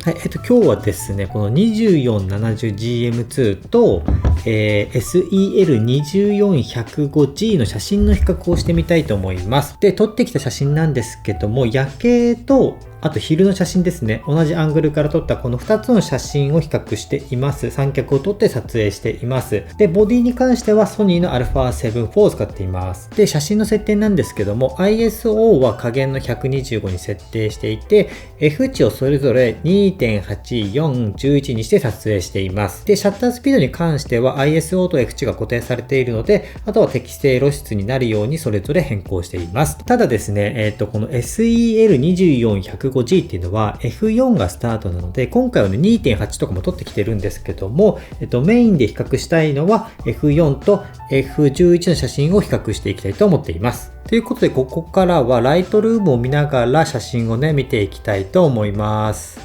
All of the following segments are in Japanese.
はい、今日はですね、この 2470GM2 と、SEL24105G の写真の比較をしてみたいと思います。で、撮ってきた写真なんですけども、夜景とあと昼の写真ですね。同じアングルから撮ったこの2つの写真を比較しています。三脚を撮って撮影しています。で、ボディに関してはソニーの α7 IV を使っています。で、写真の設定なんですけども、ISO は加減の125に設定していて、F 値をそれぞれ 2.8、4、11にして撮影しています。で、シャッタースピードに関しては ISO と F 値が固定されているので、あとは適正露出になるようにそれぞれ変更しています。ただですね、この SEL24105G っていうのは F4 がスタートなので、今回はね 2.8 とかも取ってきてるんですけども、メインで比較したいのは F4 と F11 の写真を比較していきたいと思っています。ということで、ここからはライトルームを見ながら写真をね、見ていきたいと思います。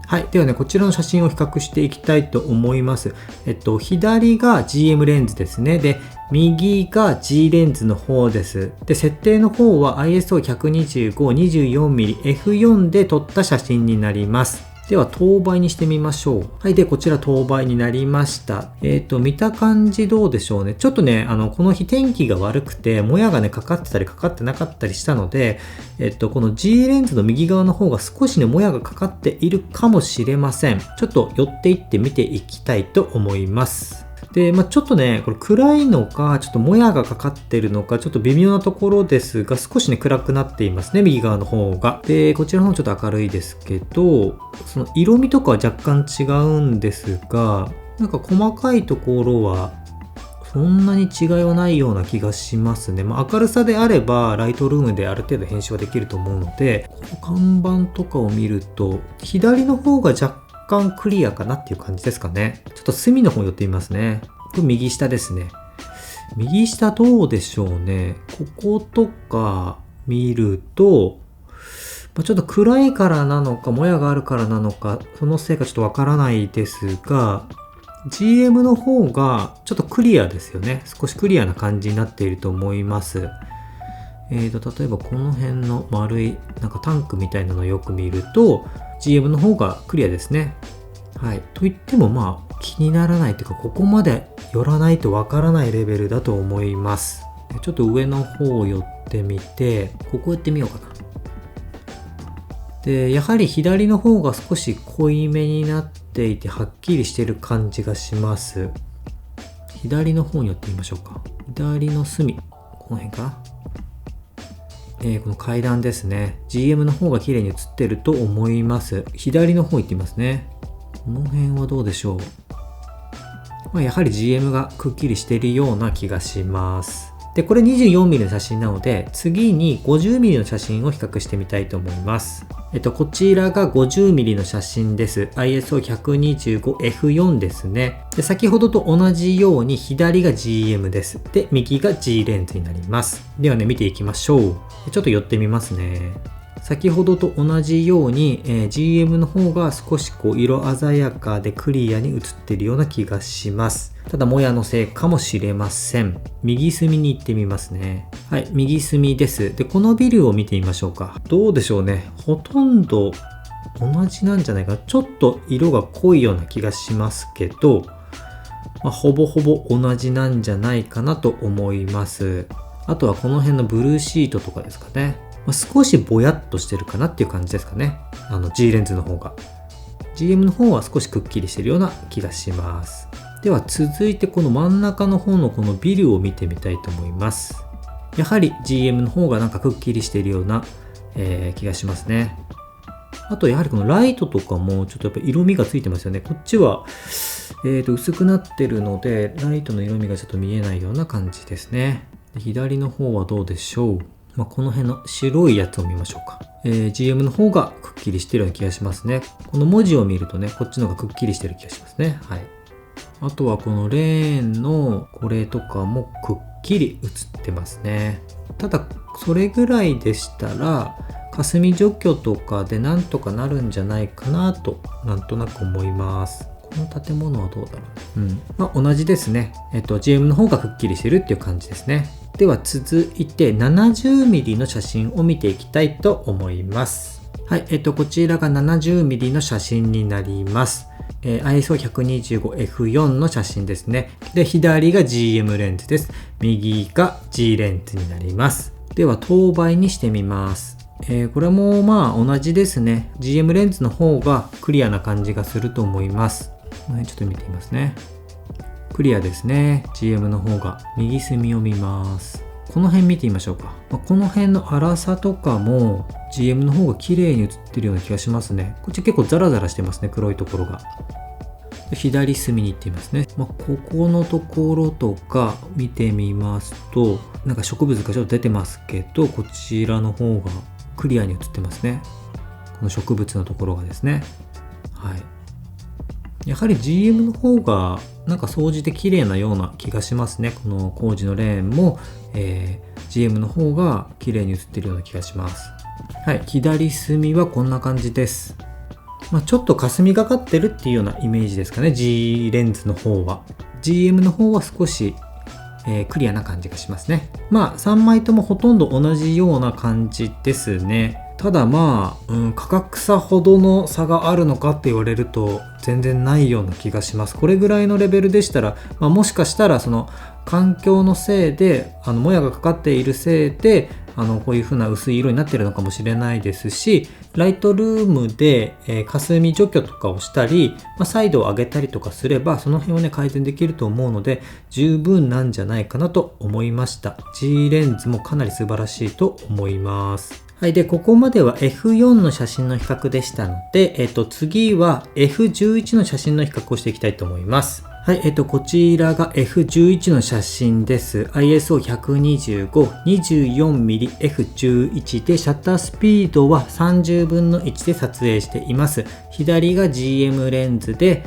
はい。ではね、こちらの写真を比較していきたいと思います。左が GM レンズですね。で、右が G レンズの方です。で、設定の方は ISO125、24mm、F4 で撮った写真になります。では、等倍にしてみましょう。はい。で、こちら等倍になりました。見た感じどうでしょうね。ちょっとね、この日天気が悪くて、もやがね、かかってたりかかってなかったりしたので、この G レンズの右側の方が少しね、もやがかかっているかもしれません。ちょっと寄っていって見ていきたいと思います。で、ちょっとね、これ暗いのか、ちょっともやがかかってるのか、ちょっと微妙なところですが、少しね、暗くなっていますね、右側の方が。で、こちらの方ちょっと明るいですけど、その色味とかは若干違うんですが、なんか細かいところは、そんなに違いはないような気がしますね。明るさであれば、ライトルームである程度編集はできると思うので、この看板とかを見ると、左の方が若干クリアかなっていう感じですかね。ちょっと隅の方寄ってみますね。これ右下ですね。右下どうでしょうね。こことか見ると、ちょっと暗いからなのか、もやがあるからなのか、そのせいかちょっとわからないですが、GM の方がちょっとクリアですよね。少しクリアな感じになっていると思います。例えばこの辺の丸いなんかタンクみたいなのをよく見ると GM の方がクリアですね。はい。と言っても気にならないというか、ここまで寄らないとわからないレベルだと思います。ちょっと上の方を寄ってみて、ここやってみようかな。で、やはり左の方が少し濃いめになっていてはっきりしている感じがします。左の方に寄ってみましょうか。左の隅、この辺かな。この階段ですね。GM の方が綺麗に映ってると思います。左の方行ってみますね。この辺はどうでしょう。やはり GM がくっきりしているような気がします。で、これ 24mm の写真なので、次に 50mm の写真を比較してみたいと思います。こちらが 50mm の写真です。ISO125F4 ですね。で、先ほどと同じように左が GM です。で、右が G レンズになります。ではね、見ていきましょう。ちょっと寄ってみますね。先ほどと同じように、GM の方が少し色鮮やかでクリアに映っているような気がします。ただもやのせいかもしれません。右隅に行ってみますね。はい、右隅です。で、このビルを見てみましょうか。どうでしょうね。ほとんど同じなんじゃないかな。ちょっと色が濃いような気がしますけど、ほぼほぼ同じなんじゃないかなと思います。あとはこの辺のブルーシートとかですかね。少しぼやっとしてるかなっていう感じですかね。G レンズの方が。GM の方は少しくっきりしてるような気がします。では続いてこの真ん中の方のこのビルを見てみたいと思います。やはり GM の方がなんかくっきりしているような、気がしますね。あとやはりこのライトとかもちょっとやっぱ色味がついてますよね。こっちは、薄くなってるのでライトの色味がちょっと見えないような感じですね。で、左の方はどうでしょう。この辺の白いやつを見ましょうか。GM の方がくっきりしてるような気がしますね。この文字を見るとね、こっちの方がくっきりしてる気がしますね。はい。あとはこのレーンのこれとかもくっきり映ってますね。ただそれぐらいでしたら霞除去とかでなんとかなるんじゃないかなとなんとなく思います。この建物はどうだろう。同じですね。GM の方がくっきりしてるっていう感じですね。では続いて 70mm の写真を見ていきたいと思います。はい、こちらが 70mm の写真になります。ISO125F4 の写真ですね。で、左が GM レンズです。右が G レンズになります。では、等倍にしてみます。これもまあ同じですね。GM レンズの方がクリアな感じがすると思います。ちょっと見てみますね。クリアですね。GM の方が。右隅を見ます。この辺見てみましょうか。この辺の粗さとかも GM の方が綺麗に映ってるような気がしますね。こっち結構ザラザラしてますね、黒いところが。左隅に行ってみますね。ここのところとか見てみますと、なんか植物がちょっと出てますけど、こちらの方がクリアに映ってますね。この植物のところがですね。はい。やはり GM の方がなんか掃除で綺麗なような気がしますね。この工事のレーンも、GM の方が綺麗に映ってるような気がします。はい。左隅はこんな感じです。ちょっと霞がかってるっていうようなイメージですかね。G レンズの方は。GM の方は少し、クリアな感じがしますね。3枚ともほとんど同じような感じですね。ただ価格差ほどの差があるのかって言われると全然ないような気がします。これぐらいのレベルでしたら、もしかしたらその環境のせいでもやがかかっているせいでこういう風な薄い色になっているのかもしれないですし、ライトルームで、霞除去とかをしたり、彩度を上げたりとかすればその辺をね改善できると思うので十分なんじゃないかなと思いました。 G レンズもかなり素晴らしいと思います。はい。で、ここまでは F4 の写真の比較でしたので、次は F11 の写真の比較をしていきたいと思います。はい。こちらが F11 の写真です。ISO125、24mmF11 で、シャッタースピードは30分の1で撮影しています。左が GM レンズで、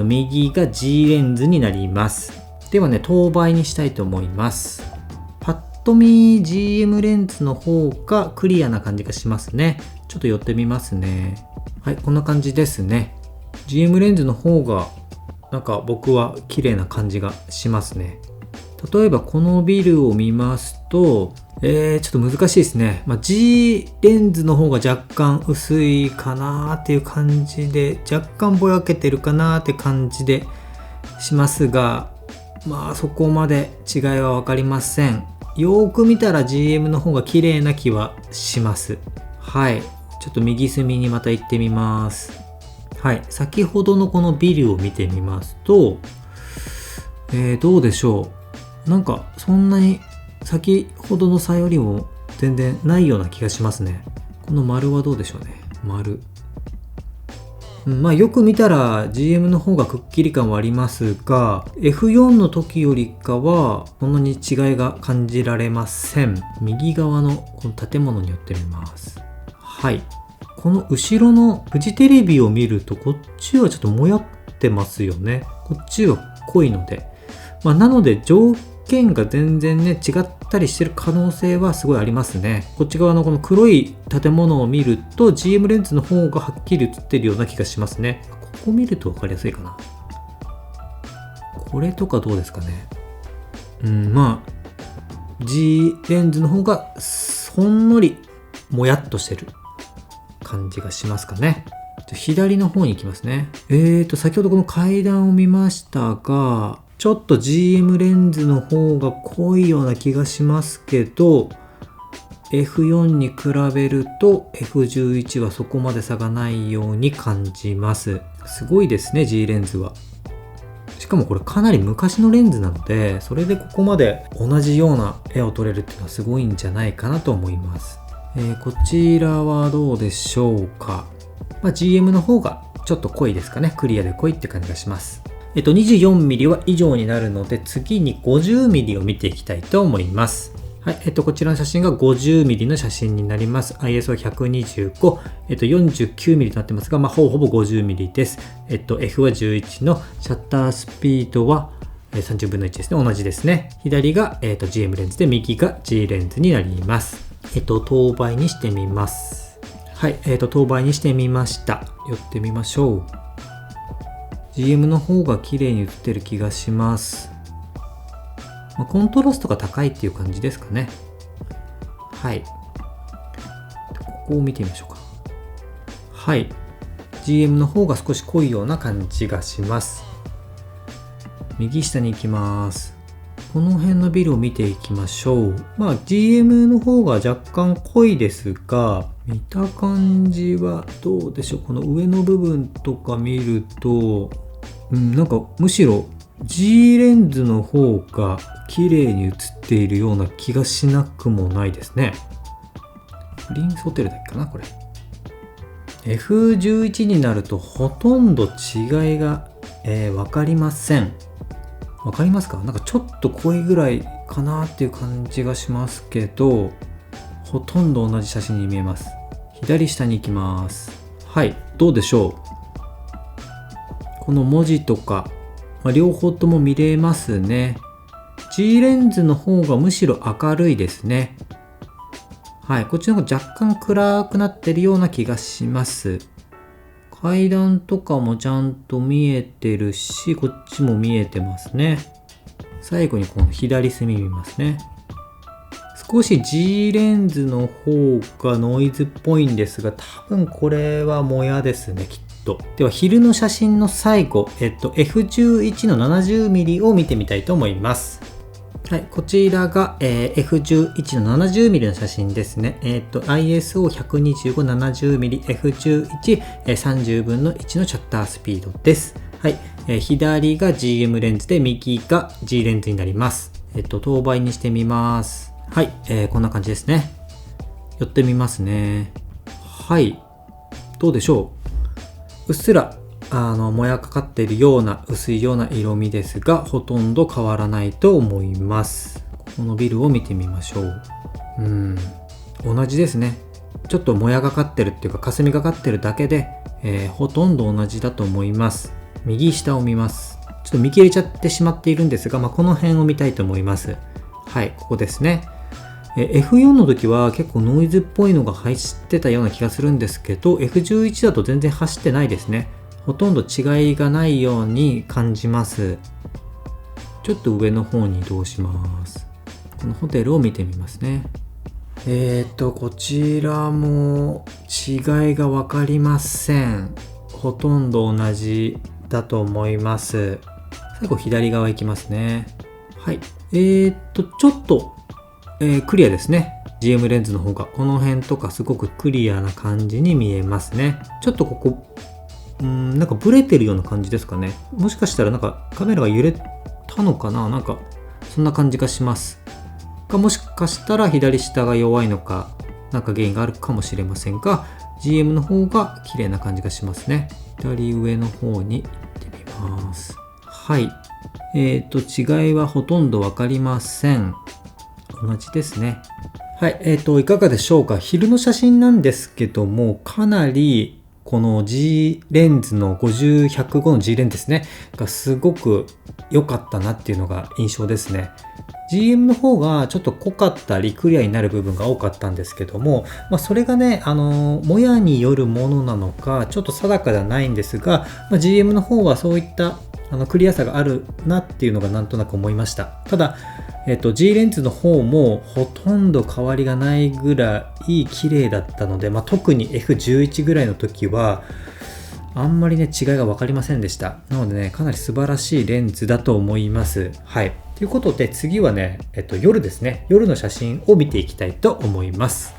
右が G レンズになります。ではね、等倍にしたいと思います。GM レンズの方がクリアな感じがしますね。ちょっと寄ってみますね。はい、こんな感じですね。GM レンズの方がなんか僕は綺麗な感じがしますね。例えばこのビルを見ますと、ちょっと難しいですね。G レンズの方が若干薄いかなーっていう感じで、若干ぼやけてるかなーって感じでしますが、そこまで違いは分かりません。よーく見たら GM の方が綺麗な気はします。はい。ちょっと右隅にまた行ってみます。はい。先ほどのこのビルを見てみますと、どうでしょう。なんかそんなに先ほどの差よりも全然ないような気がしますね。この丸はどうでしょうね。丸。よく見たら GM の方がくっきり感はありますが、F4 の時よりかはそんなに違いが感じられません。右側のこの建物に寄ってみます。はい。この後ろのフジテレビを見ると、こっちはちょっともやってますよね。こっちは濃いので。なので条件が全然ね違ったりしてる可能性はすごいありますね。こっち側のこの黒い建物を見ると GM レンズの方がはっきり映ってるような気がしますね。ここ見ると分かりやすいかな。これとかどうですかね。G レンズの方がほんのりもやっとしてる感じがしますかね。左の方に行きますね。先ほどこの階段を見ましたが、ちょっと GM レンズの方が濃いような気がしますけど、F4 に比べると F11 はそこまで差がないように感じます。すごいですね、G レンズは。しかもこれかなり昔のレンズなので、それでここまで同じような絵を撮れるっていうのはすごいんじゃないかなと思います。こちらはどうでしょうか。GM の方がちょっと濃いですかね。クリアで濃いって感じがします。24mm は以上になるので、次に 50mm を見ていきたいと思います。はい。こちらの写真が 50mm の写真になります。ISO125、49mm となってますが、ほぼ 50mm です。F は11のシャッタースピードは30分の1ですね。同じですね。左が、GM レンズで、右が G レンズになります。等倍にしてみます。はい。等倍にしてみました。寄ってみましょう。GM の方が綺麗に映ってる気がします。コントラストが高いっていう感じですかね。はい。ここを見てみましょうか。はい。GM の方が少し濃いような感じがします。右下に行きます。この辺のビルを見ていきましょう。GM の方が若干濃いですが、見た感じはどうでしょう。この上の部分とか見ると、なんかむしろ G レンズの方が綺麗に映っているような気がしなくもないですね。プリンスホテルだっけかな、これ。F11 になるとほとんど違いが、分かりません。わかりますか？なんかちょっと濃いぐらいかなっていう感じがしますけど、ほとんど同じ写真に見えます。左下に行きます。はい、どうでしょう？この文字とか、両方とも見れますね。G レンズの方がむしろ明るいですね。はい、こっちの方が若干暗くなってるような気がします。階段とかもちゃんと見えてるし、こっちも見えてますね。最後にこの左隅見ますね。少し G レンズの方がノイズっぽいんですが、多分これはもやですね、きっと。では、昼の写真の最後、F11 の 70mm を見てみたいと思います。はい、こちらが、F11 の 70mm の写真ですね。ISO125-70mm F11、30分の1のシャッタースピードです。はい、左が GM レンズで右が G レンズになります。等倍にしてみます。はい、こんな感じですね。寄ってみますね。はい、どうでしょう。うっすらもやかかっているような薄いような色味ですが、ほとんど変わらないと思います。このビルを見てみましょう。同じですね。ちょっともやがかってるっていうか霞がかってるだけで、ほとんど同じだと思います。右下を見ます。ちょっと見切れちゃってしまっているんですが、この辺を見たいと思います。はい、ここですね。F4 の時は結構ノイズっぽいのが走ってたような気がするんですけど、F11 だと全然走ってないですね。ほとんど違いがないように感じます。ちょっと上の方に移動します。このホテルを見てみますね。こちらも違いが分かりません。ほとんど同じだと思います。最後左側行きますね。はい。ちょっと、クリアですね。GM レンズの方が。この辺とかすごくクリアな感じに見えますね。ちょっとここ、なんかブレてるような感じですかね。もしかしたらなんかカメラが揺れたのかな、なんかそんな感じがします。もしかしたら左下が弱いのか、なんか原因があるかもしれませんが、GM の方が綺麗な感じがしますね。左上の方に行ってみます。はい。違いはほとんどわかりません。同じですね。はい。いかがでしょうか。昼の写真なんですけども、かなりこの G レンズの50-105の G レンズですねがすごく良かったなっていうのが印象ですね。GM の方がちょっと濃かったりクリアになる部分が多かったんですけども、それがねもやによるものなのかちょっと定かではないんですが、GM の方はそういったクリアさがあるなっていうのがなんとなく思いました。ただG レンズの方もほとんど変わりがないぐらい綺麗だったので、特に F11 ぐらいの時はあんまりね違いが分かりませんでした。なのでねかなり素晴らしいレンズだと思います。はい。ということで次はね、夜ですね。夜の写真を見ていきたいと思います。